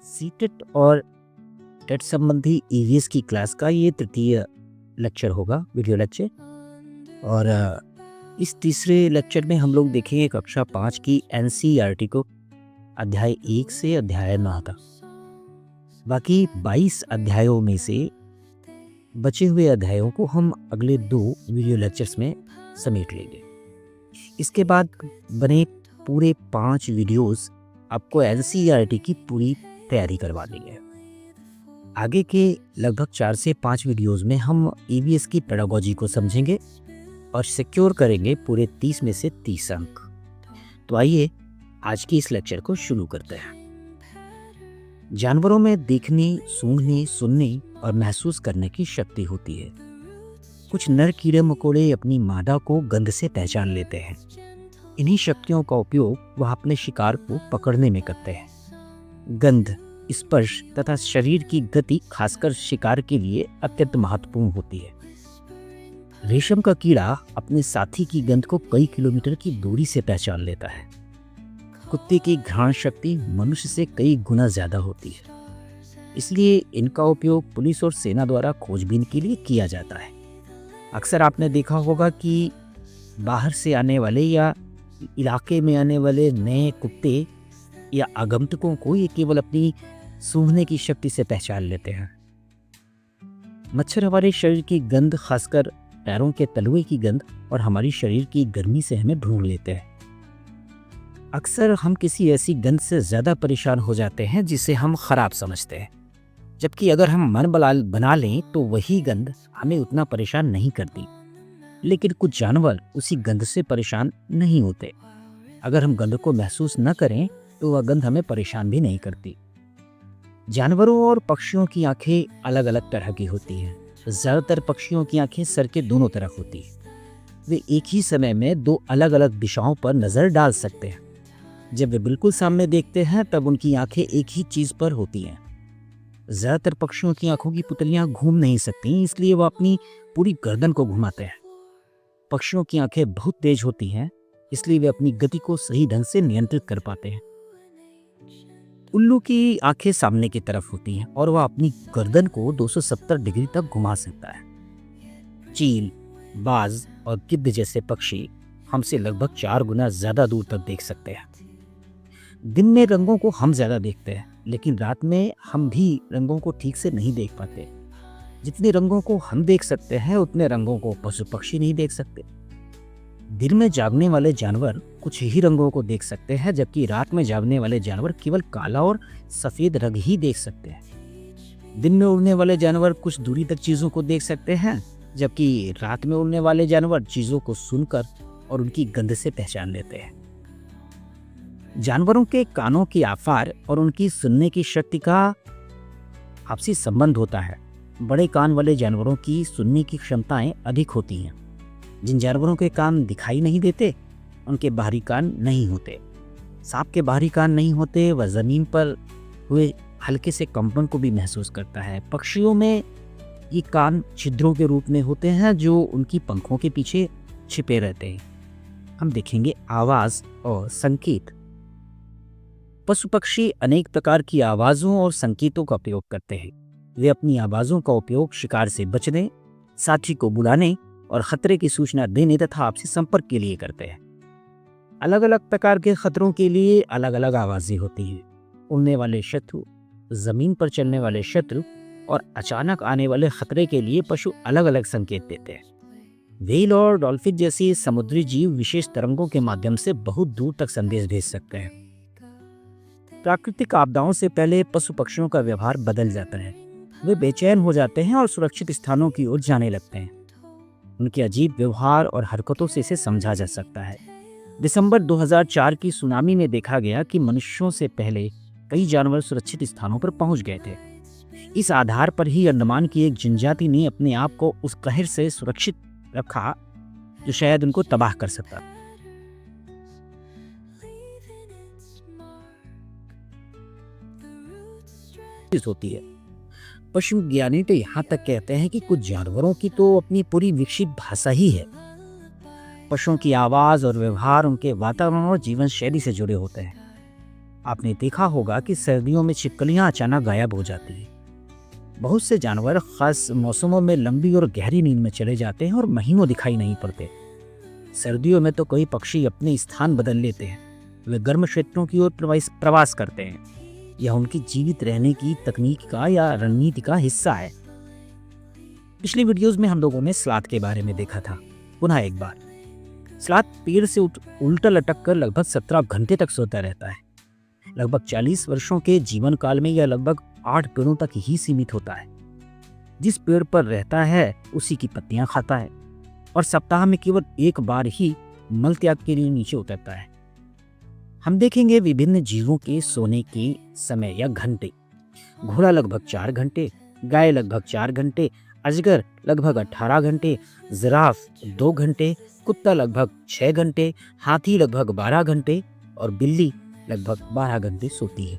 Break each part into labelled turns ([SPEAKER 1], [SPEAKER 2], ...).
[SPEAKER 1] CTET और TET संबंधी EVS की क्लास का ये तृतीय लेक्चर होगा, वीडियो लेक्चर। और इस तीसरे लेक्चर में हम लोग देखेंगे कक्षा 5 की एनसीईआरटी को, अध्याय 1 से अध्याय 9 तक। बाकी 22 अध्यायों में से बचे हुए अध्यायों को हम अगले 2 वीडियो लेक्चर्स में समेट लेंगे। इसके बाद बने पूरे 5 वीडियोस आपको एनसीईआरटी की पूरी तैयारी करवा देंगे। आगे के लगभग 4 से 5 वीडियोस में हम ईवीएस की पेडागोजी को समझेंगे और सिक्योर करेंगे पूरे 30 में से 30 अंक। तो आइए आज की इस लेक्चर को शुरू करते हैं। जानवरों में देखने, सूंघने, सुनने और महसूस करने की शक्ति होती है। कुछ नर कीड़े मकोड़े अपनी मादा को गंध से पहचान लेते हैं। इन्हीं शक्तियों का उपयोग वह अपने शिकार को पकड़ने में करते हैं। गंध, स्पर्श तथा शरीर की गति खासकर शिकार के लिए अत्यंत महत्वपूर्ण होती है। रेशम का कीड़ा अपने साथी की गंध को कई किलोमीटर की दूरी से पहचान लेता है। कुत्ते की घ्राण शक्ति मनुष्य से कई गुना ज्यादा होती है, इसलिए इनका उपयोग पुलिस और सेना द्वारा खोजबीन के लिए किया जाता है। अक्सर आपने देखा होगा कि बाहर से आने वाले या इलाके में आने वाले नए कुत्ते या आगंतुकों को ये केवल अपनी सूंघने की शक्ति से पहचान लेते हैं। मच्छर हमारे शरीर की गंध, खासकर पैरों के तलुए की गंध और हमारी शरीर की गर्मी से हमें ढूंढ लेते हैं। अक्सर हम किसी ऐसी गंध से ज़्यादा परेशान हो जाते हैं जिसे हम खराब समझते हैं, जबकि अगर हम मन बना लें तो वही गंध हमें उतना परेशान नहीं करती। लेकिन कुछ जानवर उसी गंध से परेशान नहीं होते। अगर हम गंध को महसूस न करें तो वह गंध हमें परेशान भी नहीं करती। जानवरों और पक्षियों की आंखें अलग अलग तरह की होती हैं। ज़्यादातर पक्षियों की आंखें सर के दोनों तरफ होती हैं। वे एक ही समय में 2 अलग अलग दिशाओं पर नज़र डाल सकते हैं। जब वे बिल्कुल सामने देखते हैं तब उनकी आंखें एक ही चीज़ पर होती हैं। ज़्यादातर पक्षियों की आंखों की पुतलियां घूम नहीं सकती, इसलिए वह अपनी पूरी गर्दन को घुमाते हैं। पक्षियों की आंखें बहुत तेज होती हैं, इसलिए वे अपनी गति को सही ढंग से नियंत्रित कर पाते हैं। उल्लू की आंखें सामने की तरफ होती हैं और वह अपनी गर्दन को 270 डिग्री तक घुमा सकता है। चील, बाज और गिद्ध जैसे पक्षी हमसे लगभग 4 गुना ज्यादा दूर तक देख सकते हैं। दिन में रंगों को हम ज्यादा देखते हैं, लेकिन रात में हम भी रंगों को ठीक से नहीं देख पाते। जितने रंगों को हम देख सकते हैं उतने रंगों को पशु पक्षी नहीं देख सकते। दिन में जागने वाले जानवर कुछ ही रंगों को देख सकते हैं, जबकि रात में जागने वाले जानवर केवल काला और सफेद रंग ही देख सकते हैं। दिन में उड़ने वाले जानवर कुछ दूरी तक चीजों को देख सकते हैं, जबकि रात में उड़ने वाले जानवर चीजों को सुनकर और उनकी गंध से पहचान लेते हैं। जानवरों के कानों की आकार और उनकी सुनने की शक्ति का आपसी संबंध होता है। बड़े कान वाले जानवरों की सुनने की क्षमताएं अधिक होती हैं। जिन जानवरों के कान दिखाई नहीं देते उनके बाहरी कान नहीं होते। सांप के बाहरी कान नहीं होते, वह जमीन पर हुए हल्के से कंपन को भी महसूस करता है। पक्षियों में ये कान छिद्रों के रूप में होते हैं जो उनकी पंखों के पीछे छिपे रहते हैं। हम देखेंगे आवाज और संकेत। पशु पक्षी अनेक प्रकार की आवाजों और संकेतों का प्रयोग करते हैं। वे अपनी आवाजों का उपयोग शिकार से बचने, साथी को बुलाने और खतरे की सूचना देने तथा आपसी संपर्क के लिए करते हैं। अलग अलग प्रकार के खतरों के लिए अलग अलग आवाजें होती हैं। उड़ने वाले शत्रु, जमीन पर चलने वाले शत्रु और अचानक आने वाले खतरे के लिए पशु अलग अलग संकेत देते हैं। व्हेल और डॉल्फिन जैसी समुद्री जीव विशेष तरंगों के माध्यम से बहुत दूर तक संदेश भेज सकते हैं। प्राकृतिक आपदाओं से पहले पशु पक्षियों का व्यवहार बदल जाता है। वे बेचैन हो जाते हैं और सुरक्षित स्थानों की ओर जाने लगते हैं। उनके अजीब व्यवहार और हरकतों से इसे समझा जा सकता है। दिसंबर 2004 की सुनामी में देखा गया कि मनुष्यों से पहले कई जानवर सुरक्षित स्थानों पर पहुंच गए थे। इस आधार पर ही अंडमान की एक जनजाति ने अपने आप को उस कहर से सुरक्षित रखा जो शायद उनको तबाह कर सकता। होती है। पशु विज्ञानी तो यहाँ तक कहते हैं कि कुछ जानवरों की तो अपनी पूरी विकसित भाषा ही है। पशुओं की आवाज और व्यवहार उनके वातावरण और जीवन शैली से जुड़े होते हैं। आपने देखा होगा कि सर्दियों में छिपकलियां अचानक गायब हो जाती हैं। बहुत से जानवर खास मौसमों में लंबी और गहरी नींद में चले जाते हैं और महीनों दिखाई नहीं पड़ते। सर्दियों में तो कई पक्षी अपने स्थान बदल लेते हैं, वे गर्म क्षेत्रों की ओर प्रवास करते हैं। यह उनकी जीवित रहने की तकनीक का या रणनीति का हिस्सा है। पिछली वीडियोस में हम लोगों ने स्लाथ के बारे में देखा था। पुनः एक बार, स्लाथ पेड़ से उल्टा लटक कर लगभग 17 घंटे तक सोता रहता है। लगभग 40 वर्षों के जीवन काल में यह लगभग 8 पेड़ों तक ही सीमित होता है। जिस पेड़ पर रहता है उसी की पत्तियां खाता है और सप्ताह में केवल एक बार ही मल त्याग के लिए नीचे उतरता है। हम देखेंगे विभिन्न जीवों के सोने के समय या घंटे। घोड़ा लगभग 4 घंटे, गाय लगभग 4 घंटे, अजगर लगभग 18 घंटे, जिराफ 2 घंटे, कुत्ता लगभग 6 घंटे, हाथी लगभग 12 घंटे और बिल्ली लगभग 12 घंटे सोती है।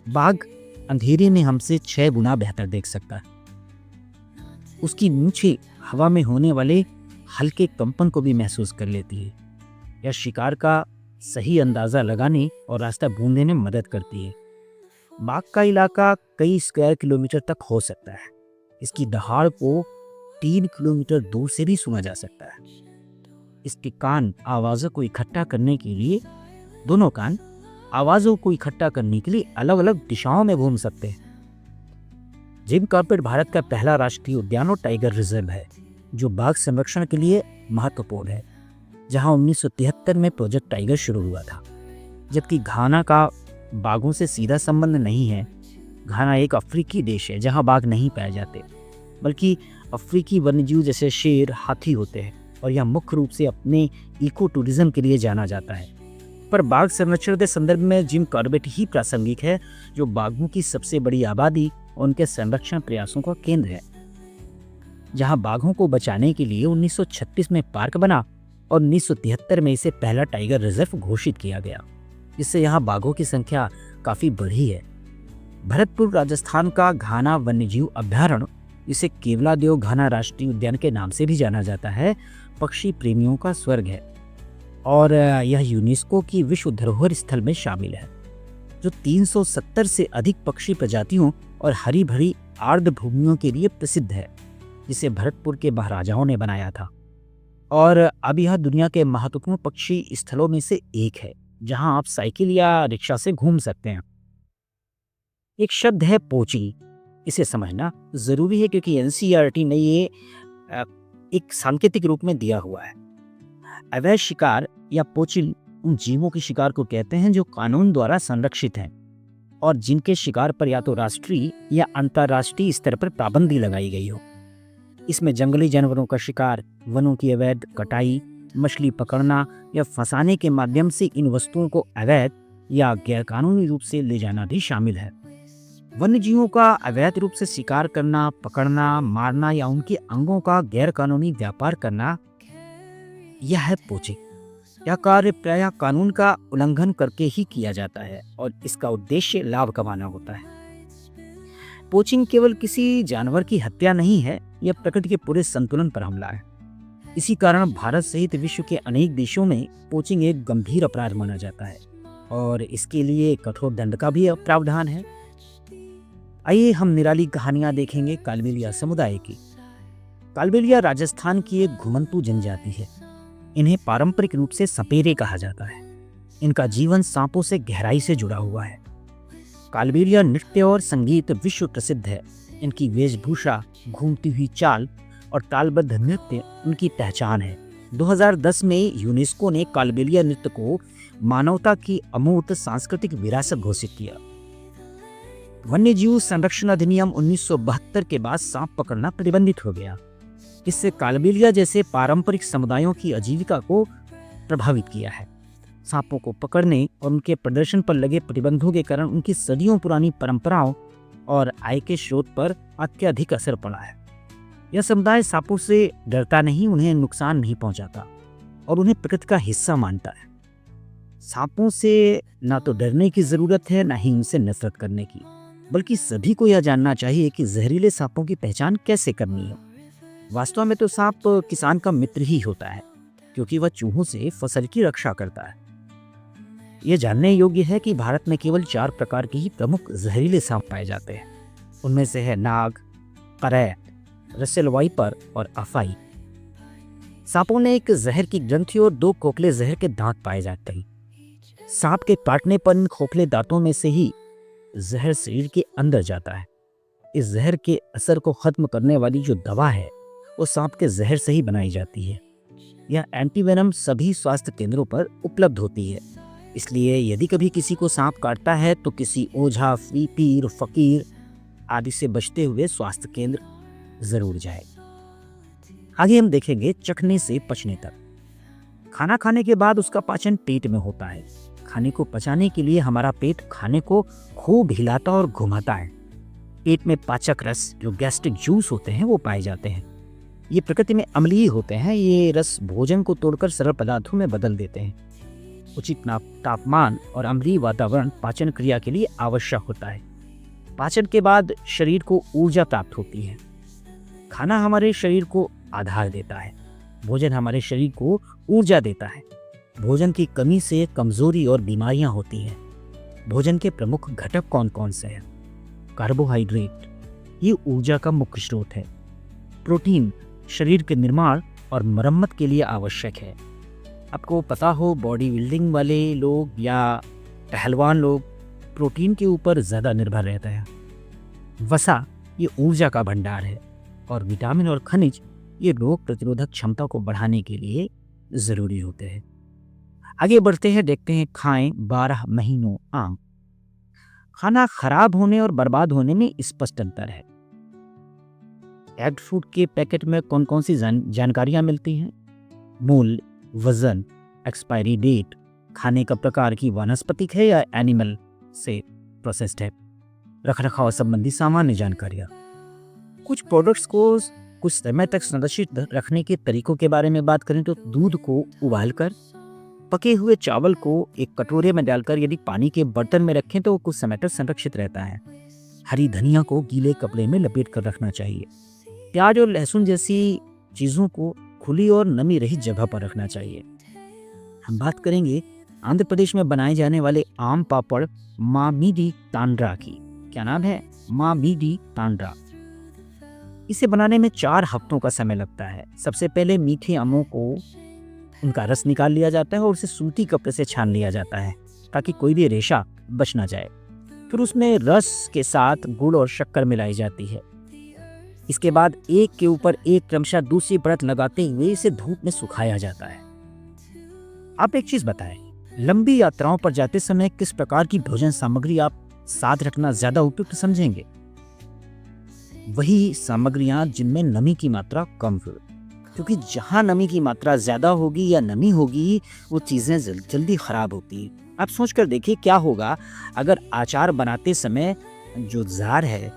[SPEAKER 1] बाघ अंधेरे में हमसे 6 गुना बेहतर देख सकता है। उसकी मूंछें हवा में होने वाले हल्के कंपन को भी महसूस कर लेती है। यह शिकार का सही अंदाजा लगाने और रास्ता ढूंढने में मदद करती है। बाघ का इलाका कई स्क्वायर किलोमीटर तक हो सकता है। इसकी दहाड़ को 3 किलोमीटर दूर से भी सुना जा सकता है। इसके कान आवाज़ों को इकट्ठा करने के लिए दोनों कान आवाज़ों को इकट्ठा करने के लिए अलग अलग दिशाओं में घूम सकते हैं। जिम कॉर्बेट भारत का पहला राष्ट्रीय उद्यान और टाइगर रिजर्व है जो बाघ संरक्षण के लिए महत्वपूर्ण है, जहां 1973 में प्रोजेक्ट टाइगर शुरू हुआ था। जबकि घाना का बाघों से सीधा संबंध नहीं है। घाना एक अफ्रीकी देश है जहां बाघ नहीं पाए जाते, बल्कि अफ्रीकी वन्यजीव जैसे शेर, हाथी होते हैं और यह मुख्य रूप से अपने इको टूरिज्म के लिए जाना जाता है। पर बाघ संरक्षण के संदर्भ में जिम कॉर्बेट ही प्रासंगिक है, जो बाघों की सबसे बड़ी आबादी और उनके संरक्षण प्रयासों का केंद्र है। जहां बाघों को बचाने के लिए 1936 में पार्क बना और 1973 में इसे पहला टाइगर रिजर्व घोषित किया गया, जिससे यहाँ बाघों की संख्या काफी बढ़ी है। भरतपुर राजस्थान का घाना वन्यजीव अभ्यारण्य, जिसे केवलादेव घाना राष्ट्रीय उद्यान के नाम से भी जाना जाता है, पक्षी प्रेमियों का स्वर्ग है और यह यूनेस्को की विश्व धरोहर स्थल में शामिल है, जो 370 से अधिक पक्षी प्रजातियों और हरी भरी आर्द्र भूमियों के लिए प्रसिद्ध है, जिसे भरतपुर के महाराजाओं ने बनाया था। और अब यह दुनिया के महत्वपूर्ण पक्षी स्थलों में से एक है, जहां आप साइकिल या रिक्शा से घूम सकते हैं। एक शब्द है पोचिंग। इसे समझना जरूरी है क्योंकि एनसीईआरटी ने ये एक सांकेतिक रूप में दिया हुआ है। अवैध शिकार या पोचिंग उन जीवों के शिकार को कहते हैं जो कानून द्वारा संरक्षित हैं और जिनके शिकार पर या तो राष्ट्रीय या अंतर्राष्ट्रीय स्तर पर पाबंदी लगाई गई हो। इसमें जंगली जानवरों का शिकार, वनों की अवैध कटाई, मछली पकड़ना या फंसाने के माध्यम से इन वस्तुओं को अवैध या गैरकानूनी रूप से ले जाना भी शामिल है। वन्य जीवों का अवैध रूप से शिकार करना, पकड़ना, मारना या उनके अंगों का गैरकानूनी व्यापार करना, यह है पोचिंग। यह कार्य प्रायः कानून का उल्लंघन करके ही किया जाता है और इसका उद्देश्य लाभ कमाना होता है। पोचिंग केवल किसी जानवर की हत्या नहीं है, यह प्रकृति के पूरे संतुलन पर हमला है। इसी कारण भारत सहित विश्व के अनेक देशों में पोचिंग एक गंभीर अपराध माना जाता है और इसके लिए कठोर दंड का भी प्रावधान है। आइए हम निराली कहानियां देखेंगे कालबेलिया समुदाय की। कालबेलिया राजस्थान की एक घुमंतू जनजाति है। इन्हें पारंपरिक रूप से सपेरे कहा जाता है। इनका जीवन सांपों से गहराई से जुड़ा हुआ है। कालबेलिया नृत्य और संगीत विश्व प्रसिद्ध है। इनकी वेशभूषा, घूमती हुई चाल और तालबद्ध नृत्य उनकी पहचान है। 2010 में यूनेस्को ने कालबेलिया नृत्य को मानवता की अमूर्त सांस्कृतिक विरासत घोषित किया। वन्यजीव संरक्षण अधिनियम 1972 के बाद सांप पकड़ना प्रतिबंधित हो गया। इससे कालबेलिया जैसे पारंपरिक समुदायों की आजीविका को प्रभावित किया है। सांपों को पकड़ने और उनके प्रदर्शन पर लगे प्रतिबंधों के कारण उनकी सदियों पुरानी परंपराओं और आय के स्रोत पर अत्यधिक असर पड़ा है। यह समुदाय सांपों से डरता नहीं, उन्हें नुकसान नहीं पहुंचाता और उन्हें प्रकृति का हिस्सा मानता है। सांपों से ना तो डरने की जरूरत है, ना ही उनसे नफरत करने की, बल्कि सभी को यह जानना चाहिए कि जहरीले सांपों की पहचान कैसे करनी है। वास्तव में तो सांप किसान का मित्र ही होता है, क्योंकि वह चूहों से फसल की रक्षा करता है। ये जानने योग्य है कि भारत में केवल 4 प्रकार के ही प्रमुख जहरीले सांप पाए जाते हैं। उनमें से है नाग, करैत, रसेल वाइपर और अफाई। सांपों में एक जहर की ग्रंथि और 2 खोखले जहर के दांत पाए जाते हैं। सांप के काटने पर इन खोखले दांतों में से ही जहर शरीर के अंदर जाता है। इस जहर के असर को खत्म करने वाली जो दवा है वो सांप के जहर से ही बनाई जाती है। यह एंटीवेनम सभी स्वास्थ्य केंद्रों पर उपलब्ध होती है। इसलिए यदि कभी किसी को सांप काटता है तो किसी ओझा, पीर, फकीर आदि से बचते हुए स्वास्थ्य केंद्र जरूर जाए। आगे हम देखेंगे चखने से पचने तक। खाना खाने के बाद उसका पाचन पेट में होता है। खाने को पचाने के लिए हमारा पेट खाने को खूब हिलाता और घुमाता है। पेट में पाचक रस, जो गैस्ट्रिक जूस होते हैं, वो पाए जाते हैं। ये प्रकृति में अम्लीय होते हैं। ये रस भोजन को तोड़कर सरल पदार्थों में बदल देते हैं। उचित तापमान और अम्लीय वातावरण पाचन क्रिया के लिए आवश्यक होता है। पाचन के बाद शरीर को ऊर्जा प्राप्त होती है। खाना हमारे शरीर को आधार देता है। भोजन हमारे शरीर को ऊर्जा देता है। भोजन की कमी से कमजोरी और बीमारियां होती हैं। भोजन के प्रमुख घटक कौन कौन से हैं? कार्बोहाइड्रेट, ये ऊर्जा का मुख्य स्रोत है। प्रोटीन शरीर के निर्माण और मरम्मत के लिए आवश्यक है। आपको पता हो, बॉडी बिल्डिंग वाले लोग या पहलवान लोग प्रोटीन के ऊपर ज़्यादा निर्भर रहते हैं। वसा, ये ऊर्जा का भंडार है। और विटामिन और खनिज, ये रोग प्रतिरोधक क्षमता को बढ़ाने के लिए ज़रूरी होते हैं। आगे बढ़ते हैं, देखते हैं खाएं 12 महीनों आम। खाना खराब होने और बर्बाद होने में स्पष्ट अंतर है। एग फूड के पैकेट में कौन कौन सी जानकारियां मिलती हैं? मूल्य, वजन, एक्सपायरी डेट, खाने का प्रकार की वनस्पतिक है या एनिमल से प्रोसेस्ड है, रखरखाव संबंधी सामान्य जानकारियां। कुछ प्रोडक्ट्स को कुछ समय तक संरक्षित रखने के तरीकों के बारे में बात करें तो दूध को उबालकर, पके हुए चावल को एक कटोरे में डालकर यदि पानी के बर्तन में रखें तो वो कुछ समय तक संरक्षित रहता है। हरी धनिया को गीले कपड़े में लपेट कर रखना चाहिए। प्याज और लहसुन जैसी चीज़ों को खुली और नमी रहित जगह पर रखना चाहिए। हम बात करेंगे आंध्र प्रदेश में बनाए जाने वाले आम पापड़ मामीडी तांड्रा की। क्या नाम है? मामीडी तांड्रा। इसे बनाने में 4 हफ्तों का समय लगता है। सबसे पहले मीठे आमों को उनका रस निकाल लिया जाता है और उसे सूती कपड़े से छान लिया जाता है ताकि कोई भी रेशा बच ना जाए। फिर उसमें रस के साथ गुड़ और शक्कर मिलाई जाती है। इसके बाद एक के ऊपर एक क्रमशः दूसरी परत लगाते हुए इसे धूप में सुखाया जाता है। आप एक चीज बताएं, लंबी यात्राओं पर जाते समय किस प्रकार की भोजन सामग्री आप साथ रखना ज्यादा उपयुक्त समझेंगे? वही सामग्रियां जिनमें नमी की मात्रा कम हो, क्योंकि जहां नमी की मात्रा ज्यादा होगी या नमी होगी वो चीजें जल्दी खराब होती है। आप सोच कर देखिए क्या होगा अगर अचार बनाते समय जो जार है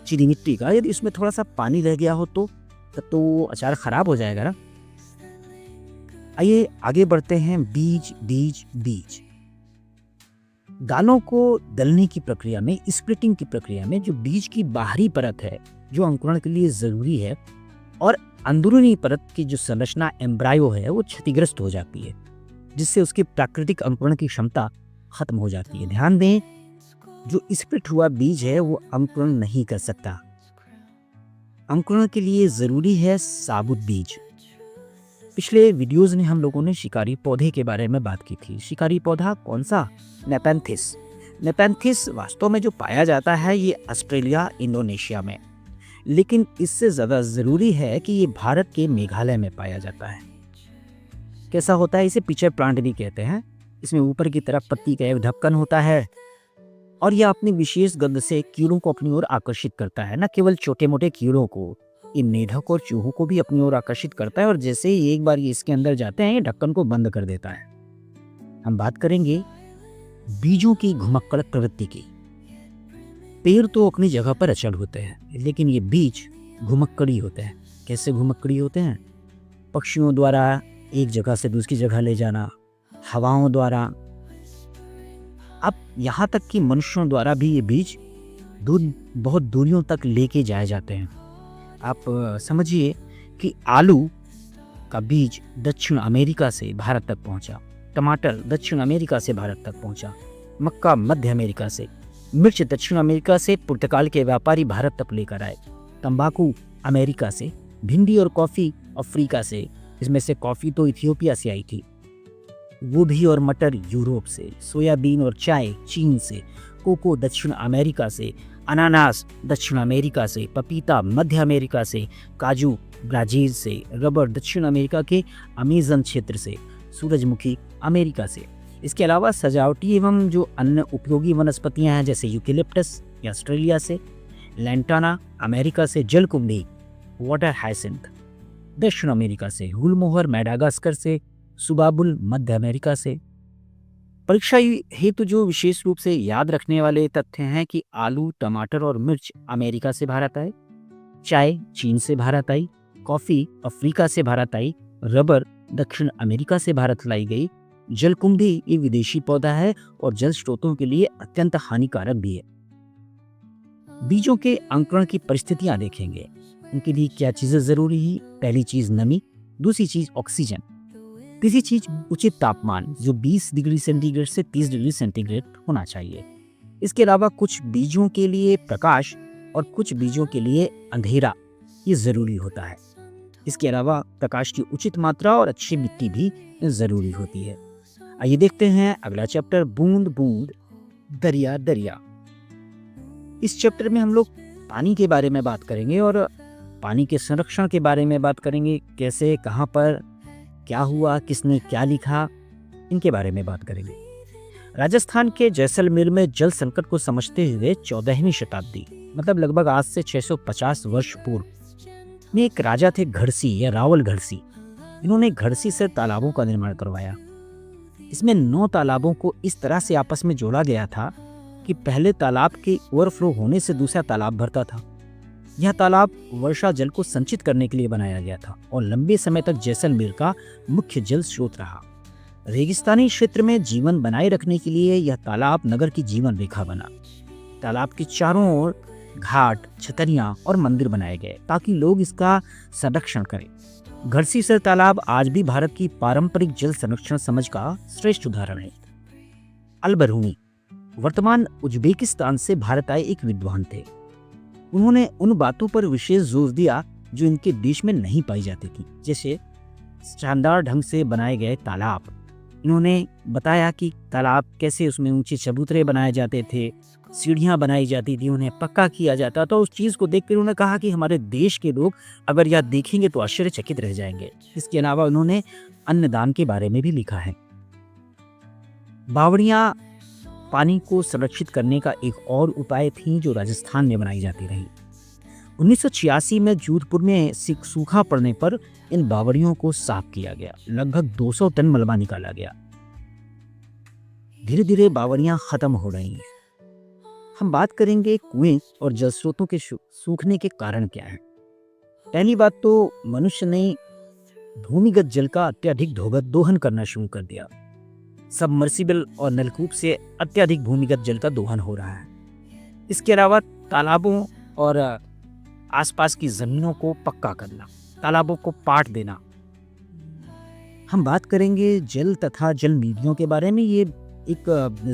[SPEAKER 1] चीनी मिट्टी का, यदि उसमें थोड़ा सा पानी रह गया हो तो तब तो वो अचार खराब हो जाएगा ना। आइए आगे बढ़ते हैं। बीज दालों को दलने की प्रक्रिया में, स्प्लिटिंग की प्रक्रिया में जो बीज की बाहरी परत है जो अंकुरण के लिए जरूरी है और अंदरूनी परत की जो संरचना एम्ब्रायो है वो क्षतिग्रस्त हो जाती है, जिससे उसकी प्राकृतिक अंकुरण की क्षमता खत्म हो जाती है। ध्यान दें, जो स्प्लिट हुआ बीज है वो अंकुरण नहीं कर सकता। अंकुरण के लिए जरूरी है साबुत बीज। पिछले वीडियोस में हम लोगों ने शिकारी पौधे के बारे में बात की थी। शिकारी पौधा कौन सा? नेपेंथिस। नेपेंथिस वास्तव में जो पाया जाता है ये ऑस्ट्रेलिया, इंडोनेशिया में, लेकिन इससे ज़्यादा ज़रूरी है कि ये भारत के मेघालय में पाया जाता है। कैसा होता है? इसे पिचर प्लांट भी कहते हैं। इसमें ऊपर की तरफ पत्ती का एक ढक्कन होता है और यह अपनी विशेष गंध से कीड़ों को अपनी ओर आकर्षित करता है। न केवल छोटे मोटे कीड़ों को, ये मेढक और चूहों को भी अपनी ओर आकर्षित करता है और जैसे ही एक बार ये इसके अंदर जाते हैं ये ढक्कन को बंद कर देता है। हम बात करेंगे बीजों की घुमक्कड़ प्रवृत्ति की। पेड़ तो अपनी जगह पर अचल होते हैं, लेकिन ये बीज घुमक्कड़ी होते हैं। कैसे घुमक्कड़ी होते हैं? पक्षियों द्वारा एक जगह से दूसरी जगह ले जाना, हवाओं द्वारा, अब यहाँ तक कि मनुष्यों द्वारा भी ये बीज बहुत दूरियों तक लेके जाए जाते हैं। आप समझिए कि आलू का बीज दक्षिण अमेरिका से भारत तक पहुंचा, टमाटर दक्षिण अमेरिका से भारत तक पहुंचा, मक्का मध्य अमेरिका से, मिर्च दक्षिण अमेरिका से पुर्तगाल के व्यापारी भारत तक लेकर आए, तंबाकू अमेरिका से, भिंडी और कॉफ़ी अफ्रीका से, इसमें से कॉफ़ी तो इथियोपिया से आई थी, गोभी और मटर यूरोप से, सोयाबीन और चाय चीन से, कोको दक्षिण अमेरिका से, अनानास दक्षिण अमेरिका से, पपीता मध्य अमेरिका से, काजू ब्राज़ील से, रबर दक्षिण अमेरिका के अमेज़न क्षेत्र से, सूरजमुखी अमेरिका से। इसके अलावा सजावटी एवं जो अन्य उपयोगी वनस्पतियां हैं जैसे यूकेलिप्टस या ऑस्ट्रेलिया से, लैंटाना अमेरिका से, जलकुंभी वाटर हाइसिंथ दक्षिण अमेरिका से, हुलमोहर मैडागास्कर से, सुबाबुल मध्य अमेरिका से। परीक्षा हेतु जो विशेष रूप से याद रखने वाले तथ्य हैं कि आलू, टमाटर और मिर्च अमेरिका से भारत आए, चाय चीन से भारत आई, कॉफ़ी अफ्रीका से भारत आई, रबर दक्षिण अमेरिका से भारत लाई गई, जलकुंभी ये विदेशी पौधा है और जल स्रोतों के लिए अत्यंत हानिकारक भी है। बीजों के अंकुरण की परिस्थितियां देखेंगे, उनके लिए क्या चीज़ें ज़रूरी है। पहली चीज़ नमी, दूसरी चीज़ ऑक्सीजन, तीसरी चीज़ उचित तापमान जो 20 डिग्री सेंटीग्रेड से 30 डिग्री सेंटीग्रेड होना चाहिए। इसके अलावा कुछ बीजों के लिए प्रकाश और कुछ बीजों के लिए अंधेरा ये ज़रूरी होता है। इसके अलावा प्रकाश की उचित मात्रा और अच्छी मिट्टी भी ज़रूरी होती है। आइए देखते हैं अगला चैप्टर, बूंद बूंद दरिया दरिया। इस चैप्टर में हम लोग पानी के बारे में बात करेंगे और पानी के संरक्षण के बारे में बात करेंगे, कैसे, कहाँ पर, क्या हुआ, किसने क्या लिखा, इनके बारे में बात करेंगे। राजस्थान के जैसलमेर में जल संकट को समझते हुए 14वीं शताब्दी मतलब लगभग आज से 650 वर्ष पूर्व में एक राजा थे घड़सी या रावल घड़सी। इन्होंने घड़सी से तालाबों का निर्माण करवाया। इसमें 9 तालाबों को इस तरह से आपस में जोड़ा गया था कि पहले तालाब के ओवरफ्लो होने से दूसरा तालाब भरता था। यह तालाब वर्षा जल को संचित करने के लिए बनाया गया था और लंबे समय तक जैसलमेर का मुख्य जल स्रोत रहा। रेगिस्तानी क्षेत्र में जीवन बनाए रखने के लिए यह तालाब नगर की जीवन रेखा बना। तालाब के चारों ओर घाट, छतरियां और मंदिर बनाए गए ताकि लोग इसका संरक्षण करें। घड़सीसर तालाब आज भी भारत की पारंपरिक जल संरक्षण समझ का श्रेष्ठ उदाहरण है। अल-बरूनी वर्तमान उज्बेकिस्तान से भारत आए एक विद्वान थे। उन्होंने उन बातों पर विशेष जोर दिया जो इनके देश में नहीं पाई जाती थी, जैसे शानदार ढंग से बनाए गए तालाब। इन्होंने बताया कि तालाब कैसे उसमें ऊंचे चबूतरे बनाए जाते थे, सीढ़ियां बनाई जाती थी, उन्हें पक्का किया जाता था। उस चीज़ को देखकर उन्होंने कहा कि हमारे देश के लोग अगर यह देखेंगे तो आश्चर्यचकित रह जाएंगे। इसके अलावा उन्होंने अन्नदान के बारे में भी लिखा है। बावड़ियाँ पानी को संरक्षित करने का एक और उपाय थी जो राजस्थान में बनाई जाती रही। 1986 में जोधपुर में सूखा पड़ने पर इन बावड़ियों को साफ किया गया। लगभग 200 टन मलबा निकाला गया। धीरे धीरे बावड़ियां खत्म हो रही हैं। हम बात करेंगे कुएं और जल स्रोतों के सूखने के कारण क्या है। पहली बात तो मनुष्य ने भूमिगत जल का अत्यधिक दोहन करना शुरू कर दिया। सबमर्सिबल और नलकूप से अत्यधिक भूमिगत जल का दोहन हो रहा है। इसके अलावा तालाबों और आसपास की जमीनों को पक्का करना, तालाबों को पाट देना। हम बात करेंगे जल तथा जल नीतियों के बारे में। ये एक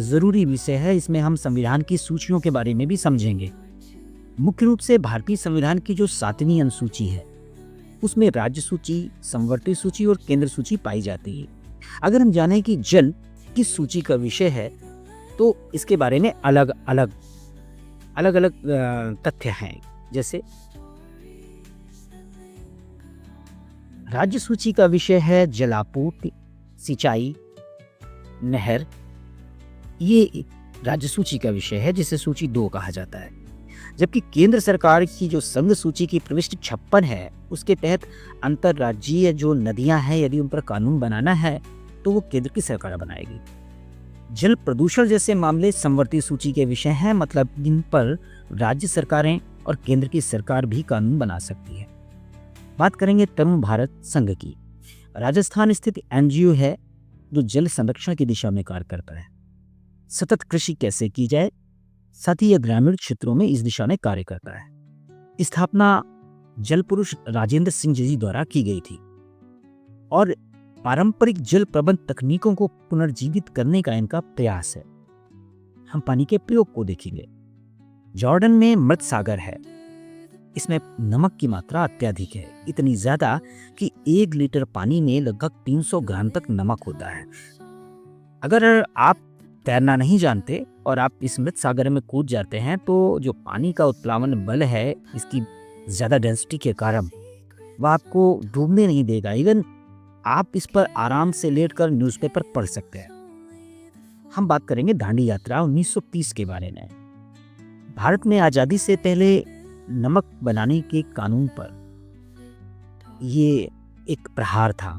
[SPEAKER 1] ज़रूरी विषय है। इसमें हम संविधान की सूचियों के बारे में भी समझेंगे। मुख्य रूप से भारतीय संविधान की जो 7वीं अनुसूची है उसमें राज्य सूची, समवर्ती सूची और केंद्र सूची पाई जाती है। अगर हम जानें कि जल किस सूची का विषय है तो इसके बारे में अलग अलग तथ्य हैं। जैसे राज्य सूची का विषय है जलापूर्ति, सिंचाई, नहर। ये राज्य सूची का विषय है जिसे सूची 2 कहा जाता है। जबकि केंद्र सरकार की जो संघ सूची की प्रविष्टि 56 है उसके तहत अंतर्राज्यीय जो नदियां हैं यदि उन पर कानून बनाना है तो वो केंद्र की सरकार बनाएगी। जल प्रदूषण जैसे मामले समवर्ती सूची के विषय हैं, मतलब इन पर राज्य सरकारें और केंद्र की सरकार भी कानून बना सकती है। बात करेंगे तरुण भारत संघ की। राजस्थान स्थित एनजीओ है जो जल संरक्षण की दिशा में कार्य करता है। सतत कृषि कैसे की जाए, साथ ही यह ग्रामीण क्षेत्रों में इस दिशा में कार्य करता है। स्थापना जल पुरुष राजेंद्र सिंह जी द्वारा की गई थी और पारंपरिक जल प्रबंध तकनीकों को पुनर्जीवित करने का इनका प्रयास है। हम पानी के प्रयोग को देखेंगे। जॉर्डन में मृत सागर है। इसमें नमक की मात्रा अत्यधिक है, इतनी ज्यादा कि 1 लीटर पानी में लगभग 300 ग्राम तक नमक होता है। अगर आप तैरना नहीं जानते और आप इस मृत सागर में कूद जाते हैं तो जो पानी का उत्प्लावन बल है, इसकी ज़्यादा डेंसिटी के कारण वह आपको डूबने नहीं देगा। इवन आप इस पर आराम से लेटकर न्यूज़पेपर पढ़ सकते हैं। हम बात करेंगे दांडी यात्रा 1930 के बारे में। भारत में आज़ादी से पहले नमक बनाने के कानून पर ये एक प्रहार था।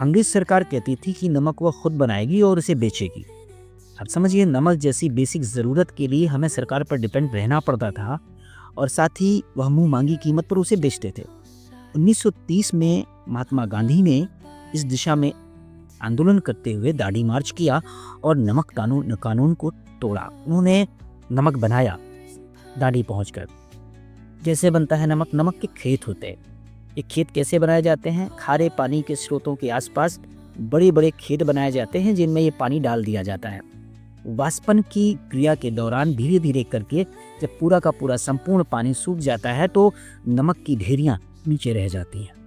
[SPEAKER 1] अंग्रेज सरकार कहती थी कि नमक वह खुद बनाएगी और उसे बेचेगी। अब समझिए, नमक जैसी बेसिक ज़रूरत के लिए हमें सरकार पर डिपेंड रहना पड़ता था और साथ ही वह मुंह मांगी कीमत पर उसे बेचते थे। 1930 में महात्मा गांधी ने इस दिशा में आंदोलन करते हुए दांडी मार्च किया और नमक कानून को तोड़ा। उन्होंने नमक बनाया दांडी पहुंचकर। कैसे बनता है नमक? नमक के खेत होते हैं। ये खेत कैसे बनाए जाते हैं? खारे पानी के स्रोतों के आसपास बड़े बड़े खेत बनाए जाते हैं जिनमें ये पानी डाल दिया जाता है। वाष्पन की क्रिया के दौरान धीरे धीरे करके जब पूरा का पूरा संपूर्ण पानी सूख जाता है तो नमक की ढेरियां नीचे रह जाती हैं।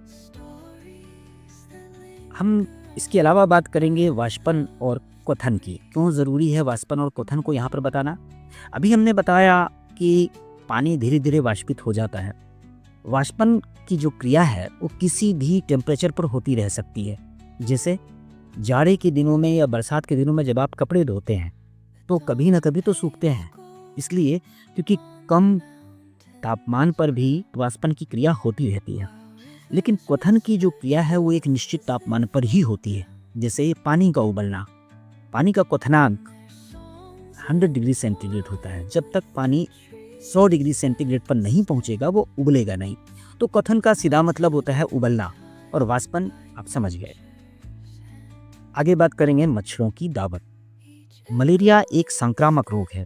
[SPEAKER 1] हम इसके अलावा बात करेंगे वाष्पन और क्वथन की। क्यों ज़रूरी है वाष्पन और क्वथन को यहाँ पर बताना? अभी हमने बताया कि पानी धीरे धीरे वाष्पित हो जाता है। वाष्पन की जो क्रिया है वो किसी भी टेम्परेचर पर होती रह सकती है। जैसे जाड़े के दिनों में या बरसात के दिनों में जब आप कपड़े धोते हैं तो कभी ना कभी तो सूखते हैं, इसलिए क्योंकि कम तापमान पर भी वाष्पन की क्रिया होती रहती है। लेकिन क्वथन की जो क्रिया है वो एक निश्चित तापमान पर ही होती है। जैसे पानी का उबलना, पानी का क्वथनांक 100 डिग्री सेंटीग्रेड होता है। जब तक पानी 100 डिग्री सेंटीग्रेड पर नहीं पहुंचेगा वो उबलेगा नहीं। तो क्वथन का सीधा मतलब होता है उबलना, और वाष्पन आप समझ गए। आगे बात करेंगे मच्छरों की दावत। मलेरिया एक संक्रामक रोग है।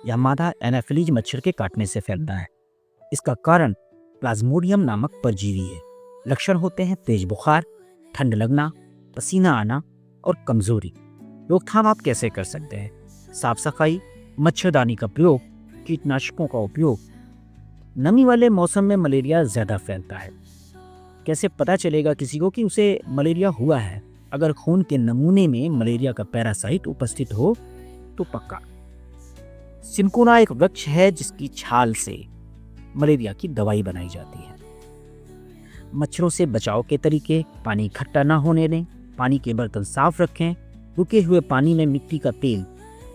[SPEAKER 1] यह मादा एनाफिलीज मच्छर के काटने से फैलता है। इसका कारण प्लाज्मोडियम नामक परजीवी है। लक्षण होते हैं तेज बुखार, ठंड लगना, पसीना आना और कमजोरी। रोकथाम आप कैसे कर सकते हैं? साफ सफाई, मच्छरदानी का प्रयोग, कीटनाशकों का उपयोग। नमी वाले मौसम में मलेरिया ज़्यादा फैलता है। कैसे पता चलेगा किसी को कि उसे मलेरिया हुआ है? अगर खून के नमूने में मलेरिया का पैरासाइट उपस्थित हो तो पक्का। सिनकोना एक वृक्ष है जिसकी छाल से मलेरिया की दवाई बनाई जाती है। मच्छरों से बचाव के तरीके: पानी इकट्ठा ना होने दें, पानी के बर्तन साफ रखें, रुके हुए पानी में मिट्टी का तेल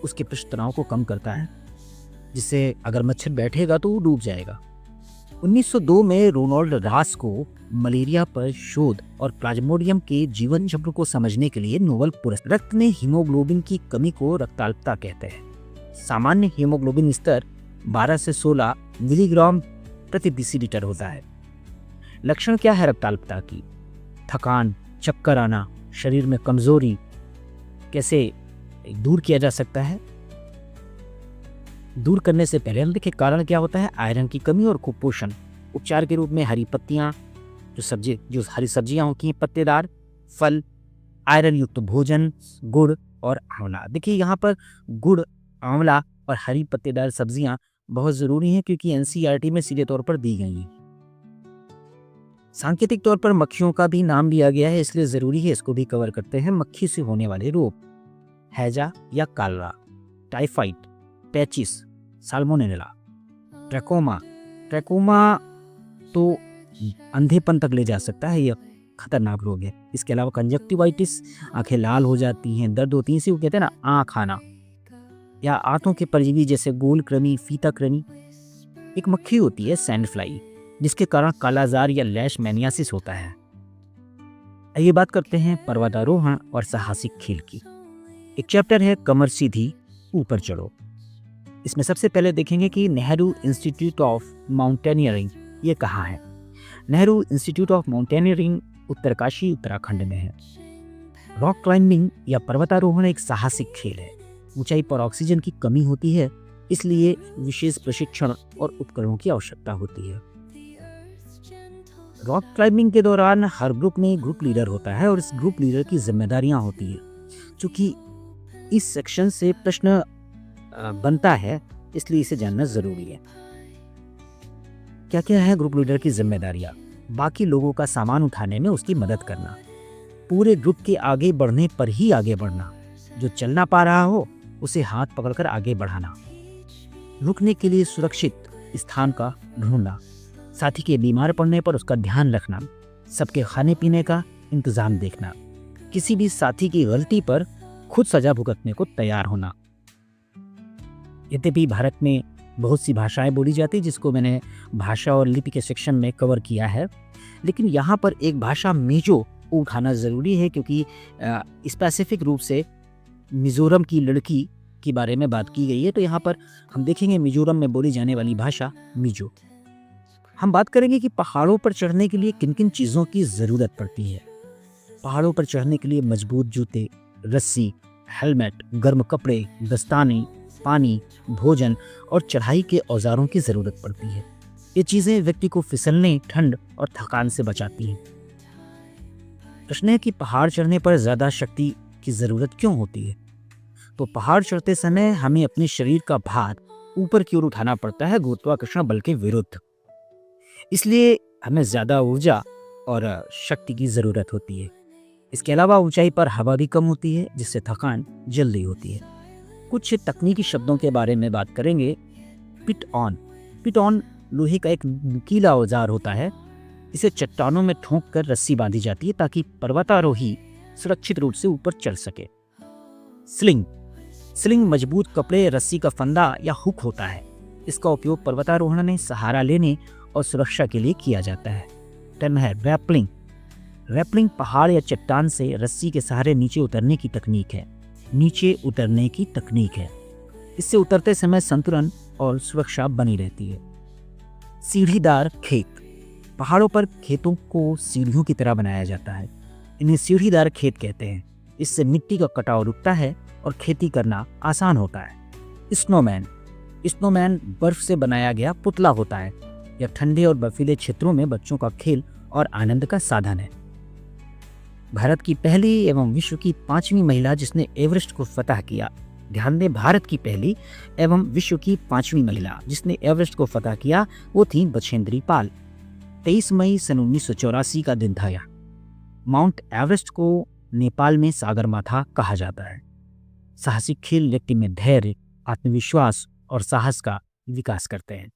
[SPEAKER 1] उसके पृष्ठ तनाव को कम करता है, जिससे अगर मच्छर बैठेगा तो वो डूब जाएगा। 1902 में रोनाल्ड रास को मलेरिया पर शोध और प्लाज्मोडियम के जीवन चक्र को समझने के लिए नोबेल पुरस्कार। रक्त में हीमोग्लोबिन की कमी को रक्ताल्पता कहते हैं। सामान्य हीमोग्लोबिन स्तर 12 से 16 मिलीग्राम प्रति डेसीलीटर होता है। लक्षण क्या है रक्ताल्पता की? थकान, चक्कर आना, शरीर में कमजोरी। कैसे दूर किया जा सकता है? दूर करने से पहले हम देखें कारण क्या होता है। आयरन की कमी और कुपोषण। उपचार के रूप में हरी पत्तियां, जो हरी सब्जियां होती हैं, पत्तेदार फल, आयरन युक्त भोजन, गुड़ और आंवला। देखिए यहाँ पर गुड़, आंवला और हरी पत्तेदार सब्जियां बहुत जरूरी हैं क्योंकि एनसीईआरटी में सीधे तौर पर दी गई हैं। सांकेतिक तौर पर मक्खियों का भी नाम लिया गया है, इसलिए जरूरी है इसको भी कवर करते हैं। मक्खी से होने वाले रोग: हैजा या Kalra, typhoid, patches, salmonella, trachoma. Trachoma तो अंधेपन तक ले जा सकता है, यह खतरनाक रोग है। इसके अलावा कंजक्टिवाइटिस, आंखें लाल हो जाती हैं, दर्द होती है, इसी को कहते हैं ना आँख आना। या आंतों के परजीवी जैसे गोल कृमि, फीता कृमि। एक मक्खी होती है सैंड फ्लाई, जिसके कारण कालाजार या लैश मैनियासिस होता है। आइए बात करते हैं पर्वतारोहण और साहसिक खेल की। एक चैप्टर है कमर सीधी ऊपर चढ़ो। इसमें सबसे पहले देखेंगे कि नेहरू इंस्टीट्यूट ऑफ माउंटेनियरिंग ये कहाँ है। Nehru institute of mountaineering Uttarkashi, Uttarakhand में है। रॉक क्लाइंबिंग या पर्वतारोहण एक साहसिक खेल है। ऊंचाई पर ऑक्सीजन की कमी होती है, इसलिए विशेष प्रशिक्षण और उपकरणों की आवश्यकता होती है। रॉक क्लाइंबिंग के दौरान हर ग्रुप में एक ग्रुप लीडर होता है और इस ग्रुप लीडर की जिम्मेदारियां होती है। चूंकि इस सेक्शन से प्रश्न बनता है, इसलिए इसे जानना जरूरी है। क्या क्या है ग्रुप लीडर की जिम्मेदारियां? बाकी लोगों का सामान उठाने में उसकी मदद करना, पूरे ग्रुप के आगे बढ़ने पर ही आगे बढ़ना, जो चल ना पा रहा हो उसे हाथ पकड़कर आगे बढ़ाना, रुकने के लिए सुरक्षित स्थान का ढूंढना, साथी के बीमार पड़ने पर उसका ध्यान रखना, सबके खाने पीने का इंतजाम देखना, किसी भी साथी की गलती पर खुद सजा भुगतने को तैयार होना। यद्यपि भारत में बहुत सी भाषाएं बोली जाती, जिसको मैंने भाषा और लिपि के सेक्शन में कवर किया है, लेकिन यहाँ पर एक भाषा मिजो को उठाना ज़रूरी है, क्योंकि स्पेसिफिक रूप से मिजोरम की लड़की के बारे में बात की गई है। तो यहाँ पर हम देखेंगे मिजोरम में बोली जाने वाली भाषा मिजो। हम बात करेंगे कि पहाड़ों पर चढ़ने के लिए किन किन चीज़ों की ज़रूरत पड़ती है। पहाड़ों पर चढ़ने के लिए मजबूत जूते, रस्सी, हेलमेट, गर्म कपड़े, दस्ताने, पानी, भोजन और चढ़ाई के औजारों की ज़रूरत पड़ती है। ये चीज़ें व्यक्ति को फिसलने, ठंड और थकान से बचाती हैं। प्रश्न है कि पहाड़ चढ़ने पर ज़्यादा शक्ति की ज़रूरत क्यों होती है? तो पहाड़ चढ़ते समय हमें अपने शरीर का भार ऊपर की ओर उठाना पड़ता है, गुरुत्वाकर्षण बल के विरुद्ध। इसलिए हमें ज़्यादा ऊर्जा और शक्ति की ज़रूरत होती है। इसके अलावा ऊंचाई पर हवा भी कम होती है, जिससे थकान जल्दी होती है। कुछ तकनीकी शब्दों के बारे में बात करेंगे। पिट ऑन। पिट ऑन लोहे का एक नुकीला औजार होता है। इसे चट्टानों में ठोंक कर रस्सी बांधी जाती है ताकि पर्वतारोही सुरक्षित रूप से ऊपर चढ़ सके। स्लिंग। स्लिंग मजबूत कपड़े, रस्सी का फंदा या हुक होता है। इसका उपयोग पर्वतारोहण में सहारा लेने और सुरक्षा के लिए किया जाता है। टर्म है रैपलिंग। रैपलिंग पहाड़ या चट्टान से रस्सी के सहारे नीचे उतरने की तकनीक है। इससे उतरते समय संतुलन और सुरक्षा बनी रहती है। सीढ़ीदार खेत। पहाड़ों पर खेतों को सीढ़ियों की तरह बनाया जाता है। इन्हें सीढ़ीदार खेत कहते हैं। इससे मिट्टी का कटाव रुकता है और खेती करना आसान होता है। स्नोमैन। स्नोमैन बर्फ से बनाया गया पुतला होता है। यह ठंडे और बर्फीले क्षेत्रों में बच्चों का खेल और आनंद का साधन है। भारत की पहली एवं विश्व की 5वीं महिला जिसने एवरेस्ट को फतह किया। ध्यान दें, भारत की पहली एवं विश्व की 5वीं महिला जिसने एवरेस्ट को फतह किया वो थी बछेंद्री पाल। 23 मई सन 1984 का दिन था यह। माउंट एवरेस्ट को नेपाल में सागरमाथा कहा जाता है। साहसिक खेल व्यक्ति में धैर्य, आत्मविश्वास और साहस का विकास करते हैं।